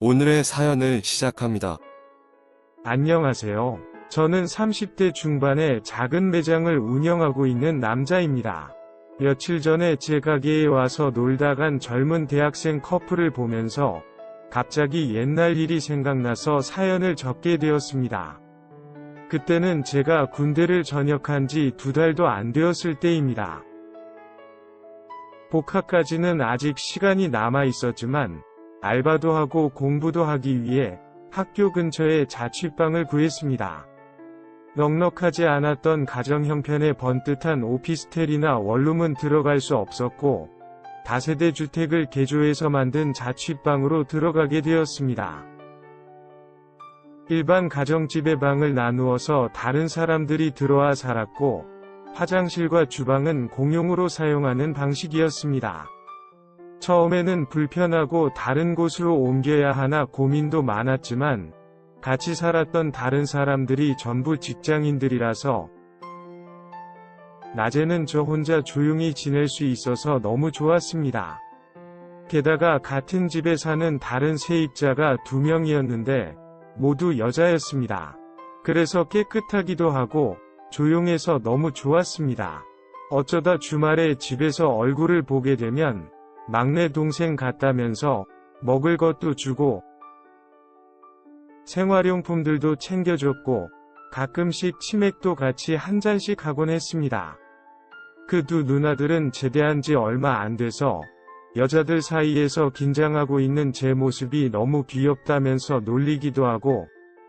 오늘의 사연을 시작합니다. 안녕하세요. 저는 30대 중반의 작은 매장을 운영하고 있는 남자입니다. 며칠 전에 제 가게에 와서 놀다 간 젊은 대학생 커플을 보면서 갑자기 옛날 일이 생각나서 사연을 적게 되었습니다. 그때는 제가 군대를 전역한 지 2달도 안 되었을 때입니다. 복학까지는 아직 시간이 남아 있었지만 알바도 하고 공부도 하기 위해 학교 근처에 자취방을 구했습니다. 넉넉하지 않았던 가정 형편의 번듯한 오피스텔이나 원룸은 들어갈 수 없었고 다세대 주택을 개조해서 만든 자취방으로 들어가게 되었습니다. 일반 가정집의 방을 나누어서 다른 사람들이 들어와 살았고 화장실과 주방은 공용으로 사용하는 방식이었습니다. 처음에는 불편하고 다른 곳으로 옮겨야 하나 고민도 많았지만 같이 살았던 다른 사람들이 전부 직장인들이라서 낮에는 저 혼자 조용히 지낼 수 있어서 너무 좋았습니다. 게다가 같은 집에 사는 다른 세입자가 2명이었는데 모두 여자였습니다. 그래서 깨끗하기도 하고 조용해서 너무 좋았습니다. 어쩌다 주말에 집에서 얼굴을 보게 되면 막내 동생 같다면서 먹을 것도 주고 생활용품들도 챙겨줬고 가끔씩 치맥도 같이 한 잔씩 하곤 했습니다. 그 두 누나들은 제대한 지 얼마 안 돼서 여자들 사이에서 긴장하고 있는 제 모습이 너무 귀엽다면서 놀리기도 하고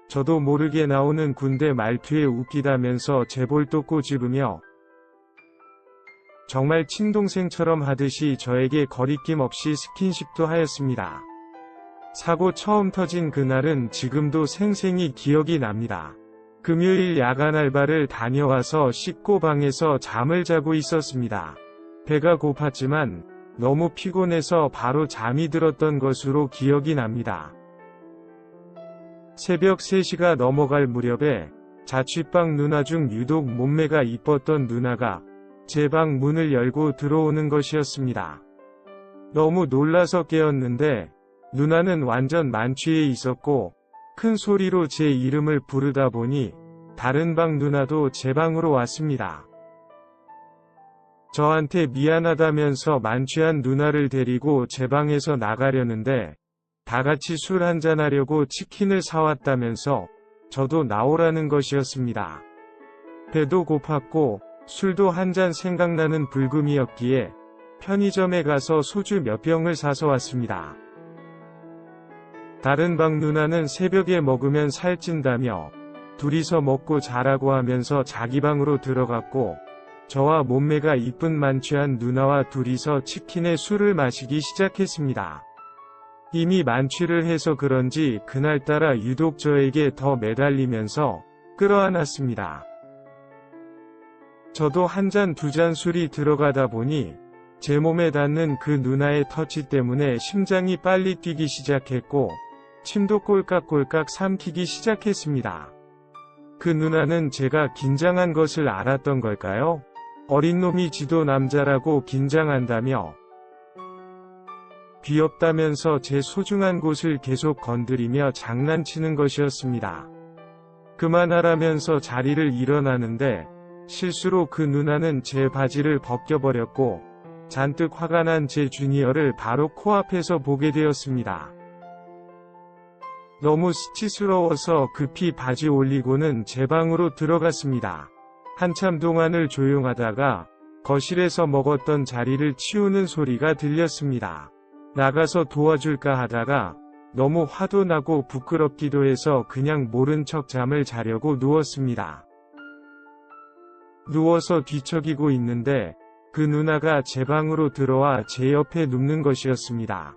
저도 모르게 나오는 군대 말투에 웃기다면서 제 볼도 꼬집으며 정말 친동생처럼 하듯이 저에게 거리낌 없이 스킨십도 하였습니다. 사고 처음 터진 그날은 지금도 생생히 기억이 납니다. 금요일 야간 알바를 다녀와서 씻고 방에서 잠을 자고 있었습니다. 배가 고팠지만 너무 피곤해서 바로 잠이 들었던 것으로 기억이 납니다. 새벽 3시가 넘어갈 무렵에 자취방 누나 중 유독 몸매가 이뻤던 누나가 제 방 문을 열고 들어오는 것이었습니다. 너무 놀라서 깨었는데 누나는 완전 만취해 있었고 큰 소리로 제 이름을 부르다 보니 다른 방 누나도 제 방으로 왔습니다. 저한테 미안하다면서 만취한 누나를 데리고 제 방에서 나가려는데 다 같이 술 한잔하려고 치킨을 사왔다면서 저도 나오라는 것이었습니다. 배도 고팠고 술도 한 잔 생각나는 불금이었기에 편의점에 가서 소주 몇 병을 사서 왔습니다. 다른 방 누나는 새벽에 먹으면 살찐다며 둘이서 먹고 자라고 하면서 자기 방으로 들어갔고 저와 몸매가 이쁜 만취한 누나와 둘이서 치킨에 술을 마시기 시작했습니다. 이미 만취를 해서 그런지 그날따라 유독 저에게 더 매달리면서 끌어안았습니다. 저도 한 잔 두 잔 술이 들어가다 보니 제 몸에 닿는 그 누나의 터치 때문에 심장이 빨리 뛰기 시작했고 침도 꼴깍꼴깍 삼키기 시작했습니다. 그 누나는 제가 긴장한 것을 알았던 걸까요? 어린 놈이 지도 남자라고 긴장한다며 귀엽다면서 제 소중한 곳을 계속 건드리며 장난치는 것이었습니다. 그만하라면서 자리를 일어나는데 실수로 그 누나는 제 바지를 벗겨버렸고 잔뜩 화가 난 제 주니어를 바로 코앞에서 보게 되었습니다. 너무 수치스러워서 급히 바지 올리고는 제 방으로 들어갔습니다. 한참 동안을 조용하다가 거실에서 먹었던 자리를 치우는 소리가 들렸습니다. 나가서 도와줄까 하다가 너무 화도 나고 부끄럽기도 해서 그냥 모른 척 잠을 자려고 누웠습니다. 누워서 뒤척이고 있는데 그 누나가 제 방으로 들어와 제 옆에 눕는 것이었습니다.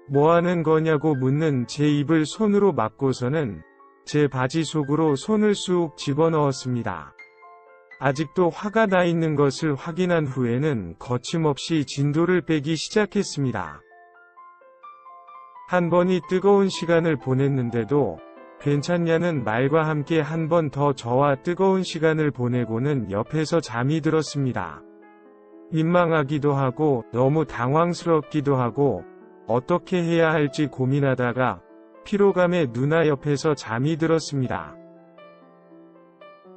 뭐하는 거냐고 묻는 제 입을 손으로 막고서는 제 바지 속으로 손을 쑥 집어넣었습니다. 아직도 화가 나 있는 것을 확인한 후에는 거침없이 진도를 빼기 시작했습니다. 한 번이 뜨거운 시간을 보냈는데도 괜찮냐는 말과 함께 한 번 더 저와 뜨거운 시간을 보내고는 옆에서 잠이 들었습니다. 민망하기도 하고 너무 당황스럽기도 하고 어떻게 해야 할지 고민하다가 피로감에 누나 옆에서 잠이 들었습니다.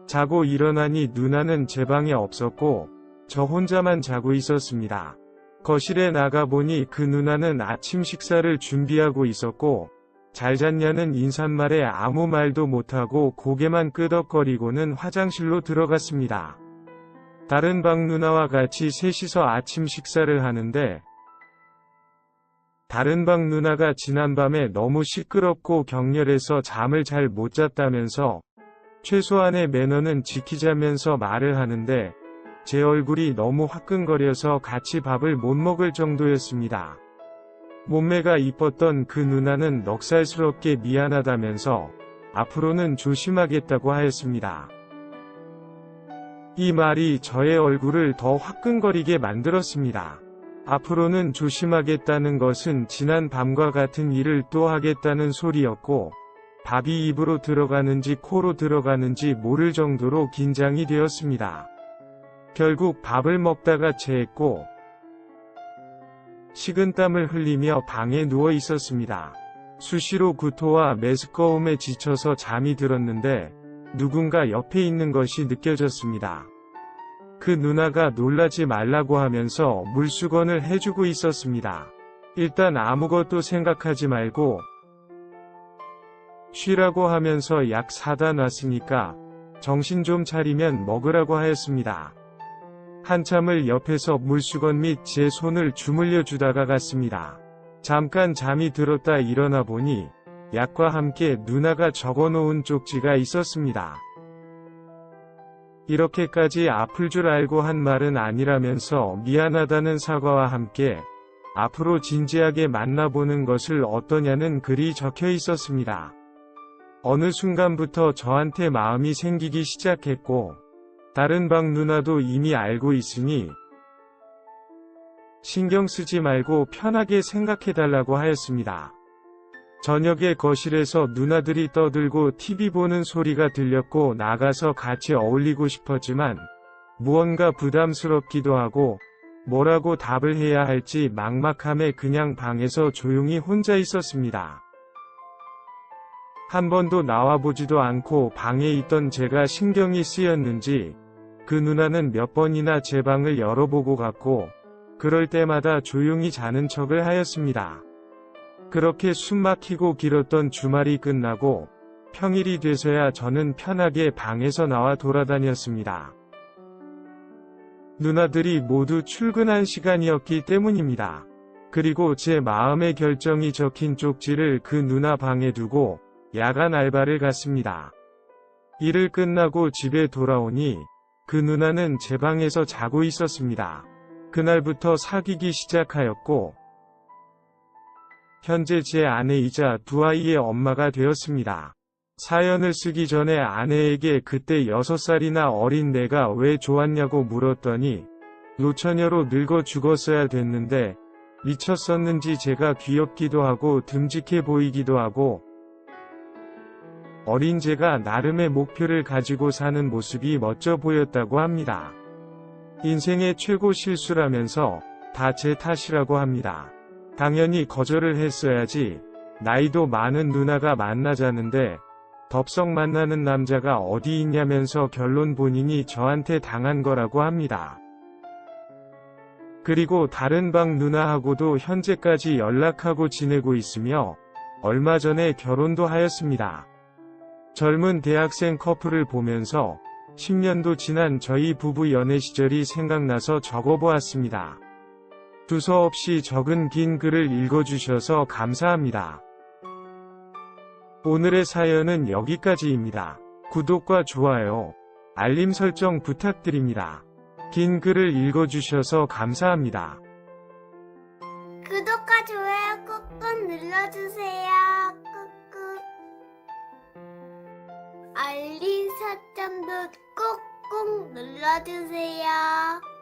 자고 일어나니 누나는 제 방에 없었고 저 혼자만 자고 있었습니다. 거실에 나가보니 그 누나는 아침 식사를 준비하고 있었고 잘 잤냐는 인사말에 아무 말도 못하고 고개만 끄덕거리고는 화장실로 들어갔습니다. 다른 방 누나와 같이 셋이서 아침 식사를 하는데 다른 방 누나가 지난밤에 너무 시끄럽고 격렬해서 잠을 잘 못 잤다면서 최소한의 매너는 지키자면서 말을 하는데 제 얼굴이 너무 화끈거려서 같이 밥을 못 먹을 정도였습니다. 몸매가 이뻤던 그 누나는 넉살스럽게 미안하다면서 앞으로는 조심하겠다고 하였습니다. 이 말이 저의 얼굴을 더 화끈거리게 만들었습니다. 앞으로는 조심하겠다는 것은 지난 밤과 같은 일을 또 하겠다는 소리였고 밥이 입으로 들어가는지 코로 들어가는지 모를 정도로 긴장이 되었습니다. 결국 밥을 먹다가 체했고 식은땀을 흘리며 방에 누워 있었습니다. 수시로 구토와 메스꺼움에 지쳐서 잠이 들었는데 누군가 옆에 있는 것이 느껴졌습니다. 그 누나가 놀라지 말라고 하면서 물수건을 해주고 있었습니다. 일단 아무것도 생각하지 말고 쉬라고 하면서 약 사다 놨으니까 정신 좀 차리면 먹으라고 하였습니다. 한참을 옆에서 물수건 및 제 손을 주물려 주다가 갔습니다. 잠깐 잠이 들었다 일어나 보니 약과 함께 누나가 적어놓은 쪽지가 있었습니다. 이렇게까지 아플 줄 알고 한 말은 아니라면서 미안하다는 사과와 함께 앞으로 진지하게 만나보는 것을 어떠냐는 글이 적혀 있었습니다. 어느 순간부터 저한테 마음이 생기기 시작했고 다른 방 누나도 이미 알고 있으니 신경 쓰지 말고 편하게 생각해달라고 하였습니다. 저녁에 거실에서 누나들이 떠들고 TV 보는 소리가 들렸고 나가서 같이 어울리고 싶었지만 무언가 부담스럽기도 하고 뭐라고 답을 해야 할지 막막함에 그냥 방에서 조용히 혼자 있었습니다. 한 번도 나와보지도 않고 방에 있던 제가 신경이 쓰였는지 그 누나는 몇 번이나 제 방을 열어보고 갔고 그럴 때마다 조용히 자는 척을 하였습니다. 그렇게 숨막히고 길었던 주말이 끝나고 평일이 돼서야 저는 편하게 방에서 나와 돌아다녔습니다. 누나들이 모두 출근한 시간이었기 때문입니다. 그리고 제 마음의 결정이 적힌 쪽지를 그 누나 방에 두고 야간 알바를 갔습니다. 일을 끝나고 집에 돌아오니 그 누나는 제 방에서 자고 있었습니다. 그날부터 사귀기 시작하였고 현재 제 아내이자 두 아이의 엄마가 되었습니다. 사연을 쓰기 전에 아내에게 그때 6살이나 어린 내가 왜 좋았냐고 물었더니 노처녀로 늙어 죽었어야 됐는데 미쳤었는지 제가 귀엽기도 하고 듬직해 보이기도 하고 어린 제가 나름의 목표를 가지고 사는 모습이 멋져 보였다고 합니다. 인생의 최고 실수라면서 다 제 탓이라고 합니다. 당연히 거절을 했어야지. 나이도 많은 누나가 만나자는데 덥석 만나는 남자가 어디 있냐면서 결론 본인이 저한테 당한 거라고 합니다. 그리고 다른 방 누나하고도 현재까지 연락하고 지내고 있으며 얼마 전에 결혼도 하였습니다. 젊은 대학생 커플을 보면서 10년도 지난 저희 부부 연애 시절이 생각나서 적어보았습니다. 두서없이 적은 긴 글을 읽어주셔서 감사합니다. 오늘의 사연은 여기까지입니다. 구독과 좋아요, 알림 설정 부탁드립니다. 긴 글을 읽어주셔서 감사합니다. 구독과 좋아요 꾹꾹 눌러주세요. 꾹꾹. 알림 설정도 꾹꾹 눌러주세요.